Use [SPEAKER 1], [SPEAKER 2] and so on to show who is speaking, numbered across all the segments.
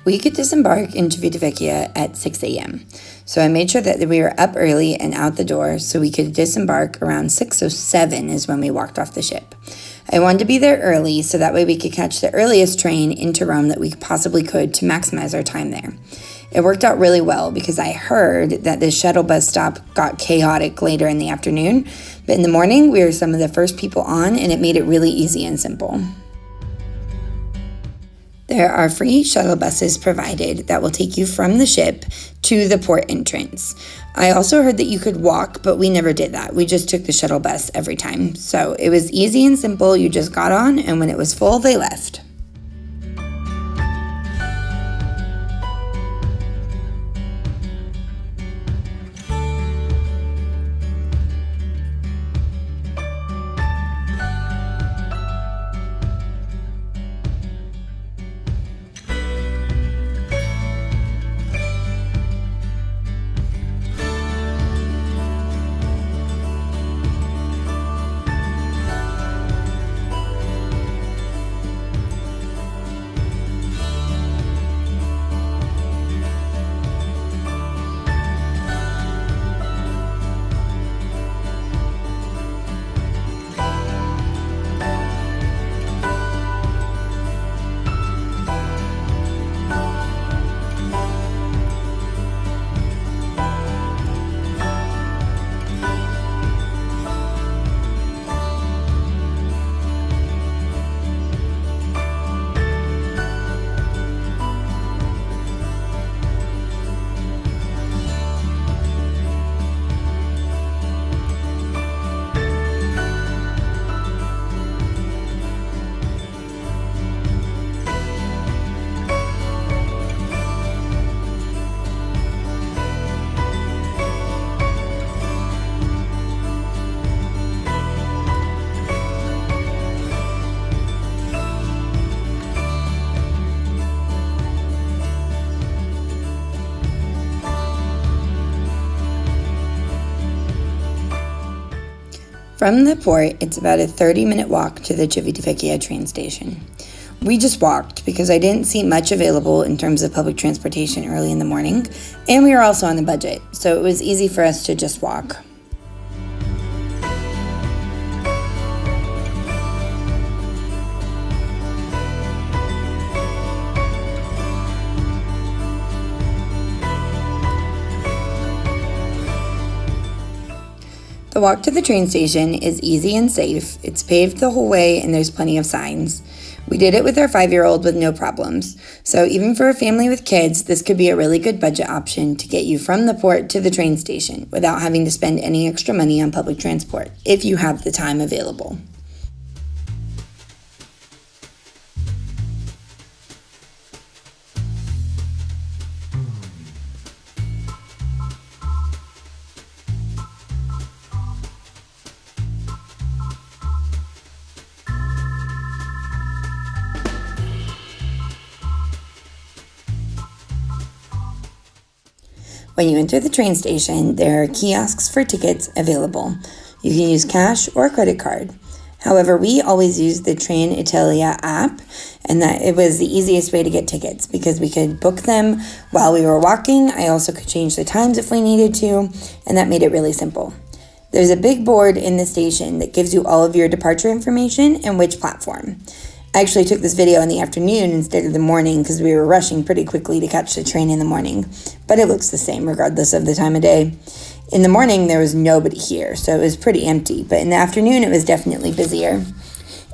[SPEAKER 1] We could disembark in Civitavecchia at 6 a.m. So I made sure that we were up early and out the door so we could disembark around 6:07 is when we walked off the ship. I wanted to be there early so that way we could catch the earliest train into Rome that we possibly could to maximize our time there. It worked out really well because I heard that the shuttle bus stop got chaotic later in the afternoon, but in the morning we were some of the first people on and it made it really easy and simple. There are free shuttle buses provided that will take you from the ship to the port entrance. I also heard that you could walk, but we never did that. We just took the shuttle bus every time. So it was easy and simple. You just got on, and when it was full, they left. From the port, it's about a 30-minute walk to the Civitavecchia train station. We just walked because I didn't see much available in terms of public transportation early in the morning, and we were also on a budget, so it was easy for us to just walk. The walk to the train station is easy and safe. It's paved the whole way and there's plenty of signs. We did it with our 5-year-old with no problems. So even for a family with kids, this could be a really good budget option to get you from the port to the train station without having to spend any extra money on public transport, if you have the time available. When you enter the train station, there are kiosks for tickets available. You can use cash or credit card. However, we always used the Train Italia app, and that it was the easiest way to get tickets because we could book them while we were walking. I also could change the times if we needed to, and that made it really simple. There's a big board in the station that gives you all of your departure information and which platform. I actually took this video in the afternoon instead of the morning because we were rushing pretty quickly to catch the train in the morning, but it looks the same regardless of the time of day. In the morning, there was nobody here, so it was pretty empty, but in the afternoon, it was definitely busier.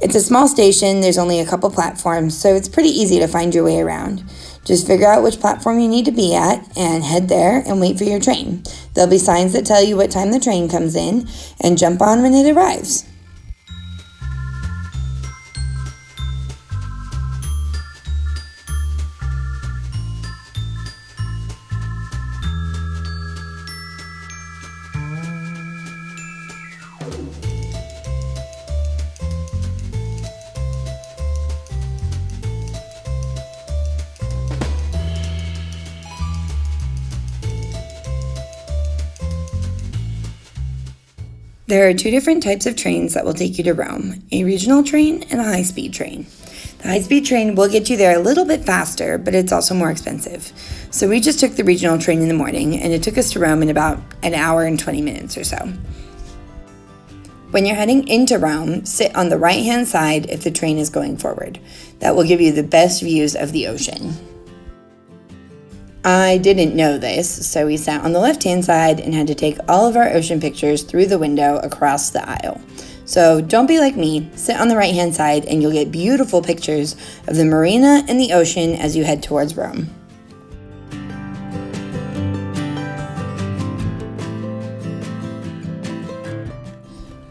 [SPEAKER 1] It's a small station, there's only a couple platforms, so it's pretty easy to find your way around. Just figure out which platform you need to be at and head there and wait for your train. There'll be signs that tell you what time the train comes in and jump on when it arrives. There are two different types of trains that will take you to Rome, a regional train and a high-speed train. The high-speed train will get you there a little bit faster, but it's also more expensive. So we just took the regional train in the morning, and it took us to Rome in about an hour and 20 minutes or so. When you're heading into Rome, sit on the right-hand side if the train is going forward. That will give you the best views of the ocean. I didn't know this, so we sat on the left-hand side and had to take all of our ocean pictures through the window across the aisle. So don't be like me, sit on the right-hand side and you'll get beautiful pictures of the marina and the ocean as you head towards Rome.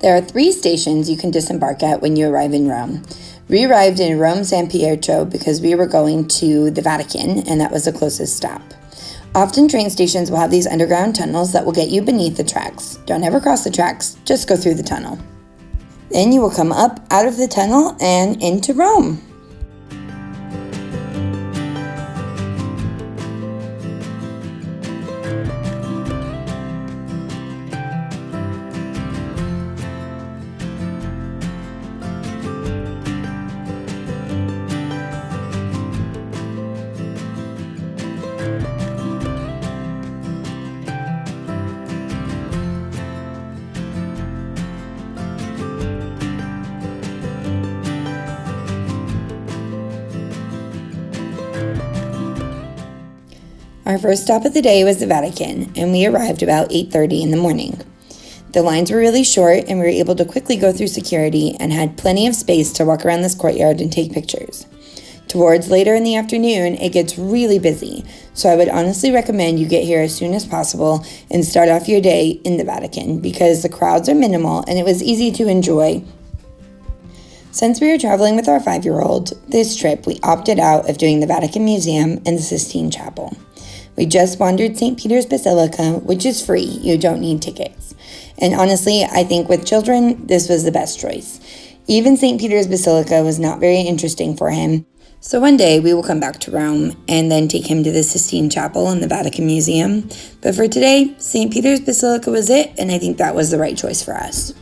[SPEAKER 1] There are 3 stations you can disembark at when you arrive in Rome. We arrived in Rome San Pietro because we were going to the Vatican, and that was the closest stop. Often train stations will have these underground tunnels that will get you beneath the tracks. Don't ever cross the tracks, just go through the tunnel. Then you will come up out of the tunnel and into Rome. Our first stop of the day was the Vatican, and we arrived about 8:30 in the morning. The lines were really short, and we were able to quickly go through security and had plenty of space to walk around this courtyard and take pictures. Towards later in the afternoon, it gets really busy, so I would honestly recommend you get here as soon as possible and start off your day in the Vatican because the crowds are minimal and it was easy to enjoy. Since we were traveling with our 5-year-old, this trip we opted out of doing the Vatican Museum and the Sistine Chapel. We just wandered St. Peter's Basilica, which is free, you don't need tickets. And honestly, I think with children, this was the best choice. Even St. Peter's Basilica was not very interesting for him. So one day we will come back to Rome and then take him to the Sistine Chapel and the Vatican Museum. But for today, St. Peter's Basilica was it, and I think that was the right choice for us.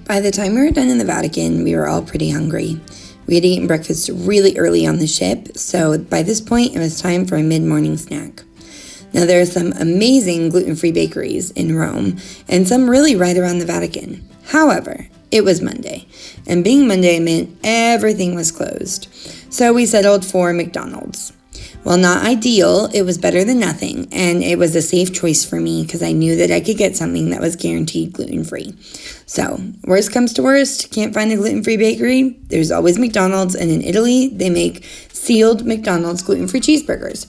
[SPEAKER 1] By the time we were done in the Vatican, we were all pretty hungry. We had eaten breakfast really early on the ship, so by this point it was time for a mid-morning snack. Now there are some amazing gluten-free bakeries in Rome, and some really right around the Vatican. However, it was Monday, and being Monday meant everything was closed. So we settled for McDonald's. While not ideal, it was better than nothing, and it was a safe choice for me because I knew that I could get something that was guaranteed gluten-free. So, worst comes to worst, can't find a gluten-free bakery, there's always McDonald's, and in Italy, they make sealed McDonald's gluten-free cheeseburgers.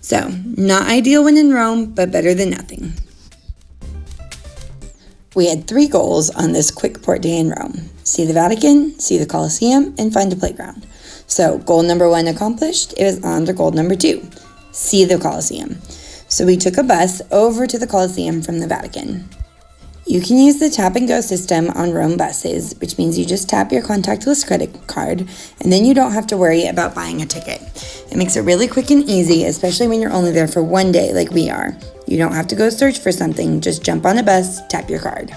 [SPEAKER 1] So, not ideal when in Rome, but better than nothing. We had 3 goals on this quick port day in Rome: see the Vatican, see the Colosseum, and find a playground. So goal number 1 accomplished. It was on to goal number 2, see the Colosseum. So we took a bus over to the Colosseum from the Vatican. You can use the tap and go system on Rome buses, which means you just tap your contactless credit card and then you don't have to worry about buying a ticket. It makes it really quick and easy, especially when you're only there for one day like we are. You don't have to go search for something, just jump on a bus, tap your card.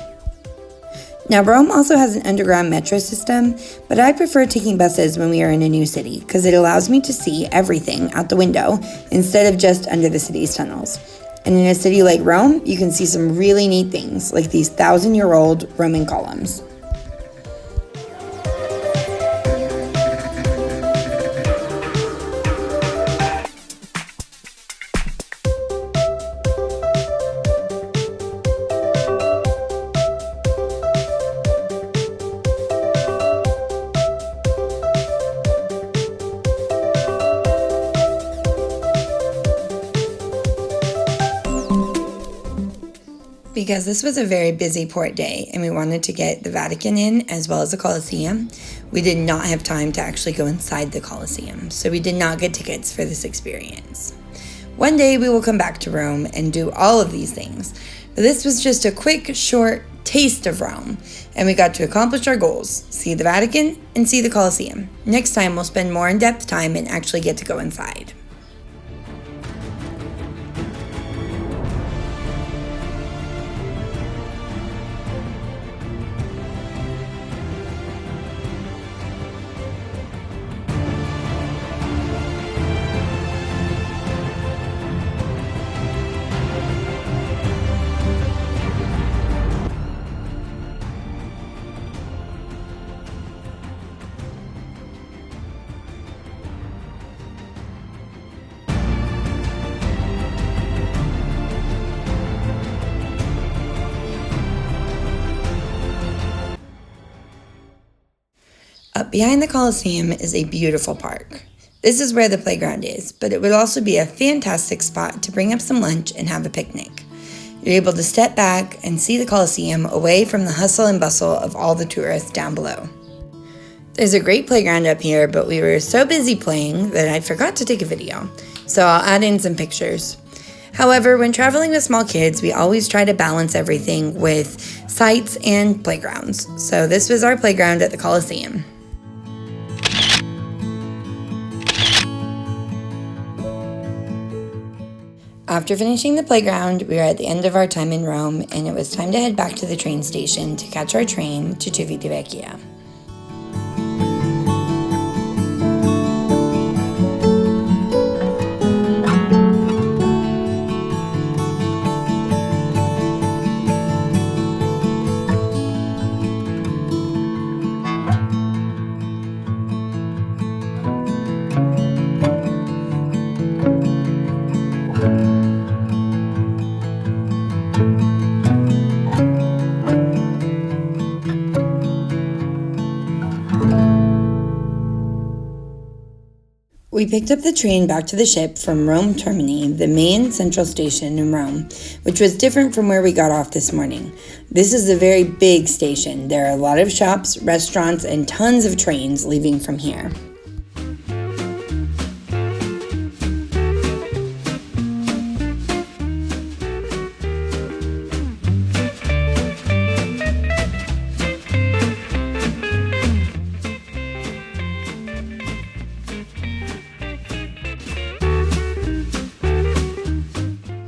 [SPEAKER 1] Now, Rome also has an underground metro system, but I prefer taking buses when we are in a new city because it allows me to see everything out the window instead of just under the city's tunnels. And in a city like Rome, you can see some really neat things, like these 1,000-year-old Roman columns. Because this was a very busy port day and we wanted to get the Vatican in as well as the Colosseum, we did not have time to actually go inside the Colosseum, so we did not get tickets for this experience. One day we will come back to Rome and do all of these things, but this was just a quick, short taste of Rome, and we got to accomplish our goals: see the Vatican and see the Colosseum. Next time we'll spend more in-depth time and actually get to go inside. Up behind the Colosseum is a beautiful park. This is where the playground is, but it would also be a fantastic spot to bring up some lunch and have a picnic. You're able to step back and see the Colosseum away from the hustle and bustle of all the tourists down below. There's a great playground up here, but we were so busy playing that I forgot to take a video, so I'll add in some pictures. However, when traveling with small kids, we always try to balance everything with sights and playgrounds. So this was our playground at the Colosseum. After finishing the playground, we were at the end of our time in Rome, and it was time to head back to the train station to catch our train to Civitavecchia. We picked up the train back to the ship from Rome Termini, the main central station in Rome, which was different from where we got off this morning. This is a very big station. There are a lot of shops, restaurants, and tons of trains leaving from here.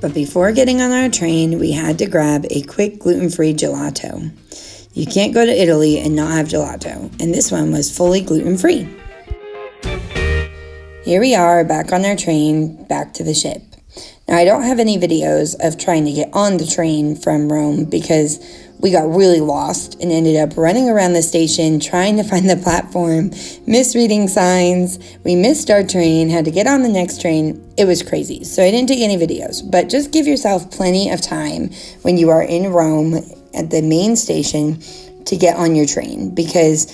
[SPEAKER 1] But before getting on our train, we had to grab a quick gluten-free gelato. You can't go to Italy and not have gelato, and this one was fully gluten-free. Here we are back on our train, back to the ship. Now, I don't have any videos of trying to get on the train from Rome because we got really lost and ended up running around the station trying to find the platform, misreading signs. We missed our train, had to get on the next train. It was crazy, so I didn't take any videos. But just give yourself plenty of time when you are in Rome at the main station to get on your train, because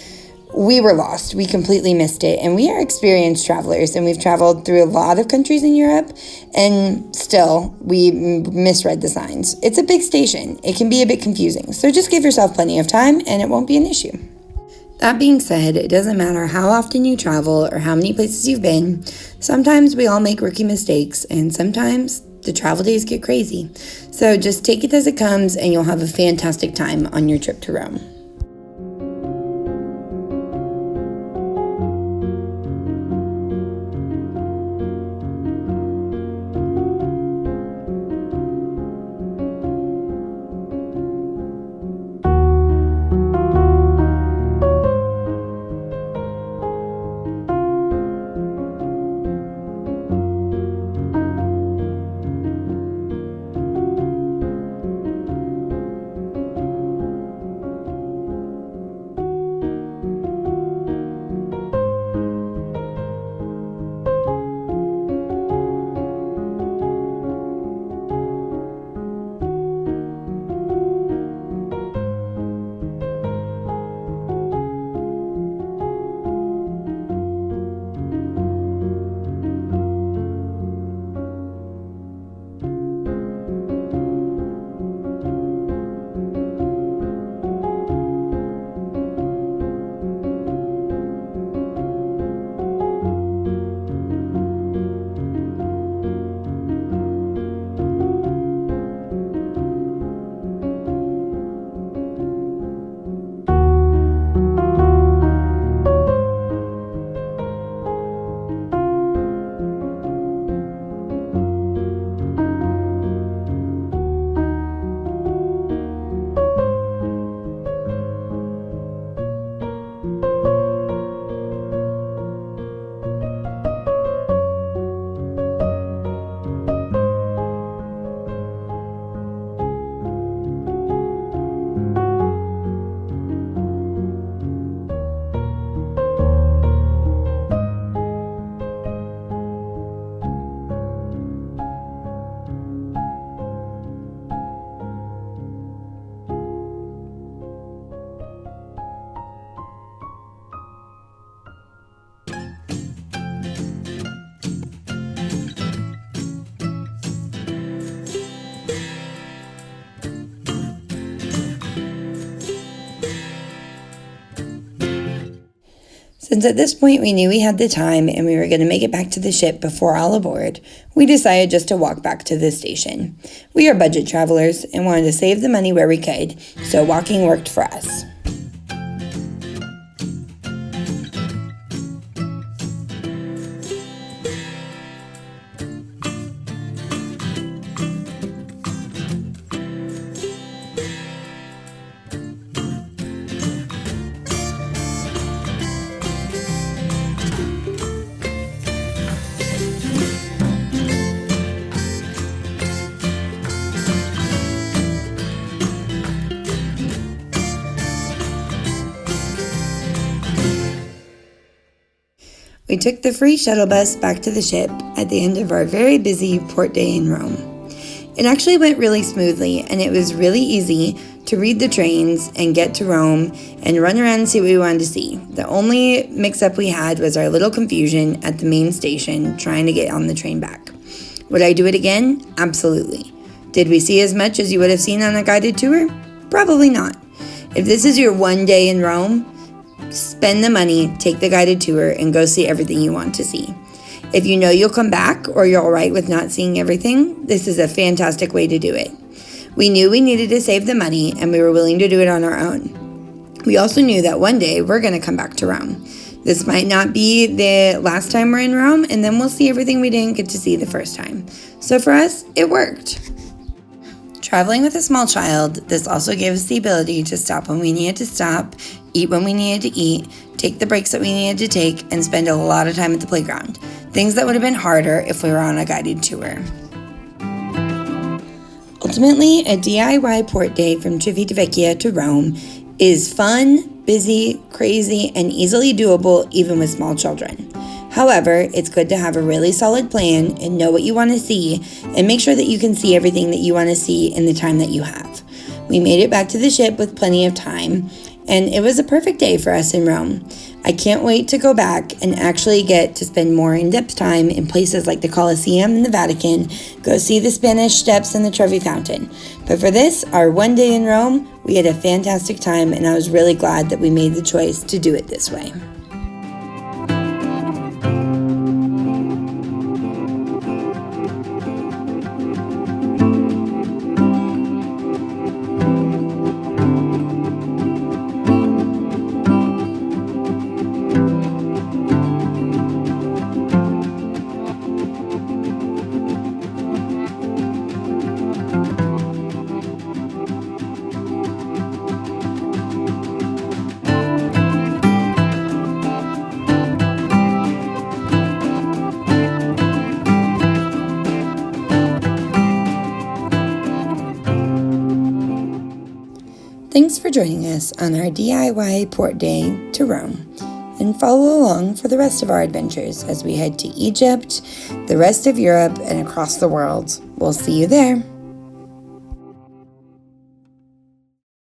[SPEAKER 1] we were lost. We completely missed it. And we are experienced travelers, and we've traveled through a lot of countries in Europe, and still we misread the signs. It's a big station. It can be a bit confusing. So just give yourself plenty of time and it won't be an issue. That being said, it doesn't matter how often you travel or how many places you've been. Sometimes we all make rookie mistakes, and sometimes the travel days get crazy. So just take it as it comes, and you'll have a fantastic time on your trip to Rome. Since at this point we knew we had the time and we were going to make it back to the ship before all aboard, we decided just to walk back to the station. We are budget travelers and wanted to save the money where we could, so walking worked for us. We took the free shuttle bus back to the ship at the end of our very busy port day in Rome. It actually went really smoothly, and it was really easy to read the trains and get to Rome and run around and see what we wanted to see. The only mix-up we had was our little confusion at the main station trying to get on the train back. Would I do it again? Absolutely. Did we see as much as you would have seen on a guided tour? Probably not. If this is your one day in Rome, spend the money, take the guided tour, and go see everything you want to see. If you know you'll come back or you're all right with not seeing everything, this is a fantastic way to do it. We knew we needed to save the money, and we were willing to do it on our own. We also knew that one day we're going to come back to Rome. This might not be the last time we're in Rome, and then we'll see everything we didn't get to see the first time. So for us, it worked. Traveling with a small child, this also gave us the ability to stop when we needed to stop, eat when we needed to eat, take the breaks that we needed to take, and spend a lot of time at the playground. Things that would have been harder if we were on a guided tour. Ultimately, a DIY port day from Civitavecchia to Rome is fun, busy, crazy, and easily doable even with small children. However, it's good to have a really solid plan and know what you want to see, and make sure that you can see everything that you want to see in the time that you have. We made it back to the ship with plenty of time, and it was a perfect day for us in Rome. I can't wait to go back and actually get to spend more in-depth time in places like the Colosseum and the Vatican, go see the Spanish Steps and the Trevi Fountain. But for this, our one day in Rome, we had a fantastic time, and I was really glad that we made the choice to do it this way. Thanks for joining us on our DIY port day to Rome, and follow along for the rest of our adventures as we head to Egypt, the rest of Europe, and across the world. We'll see you there.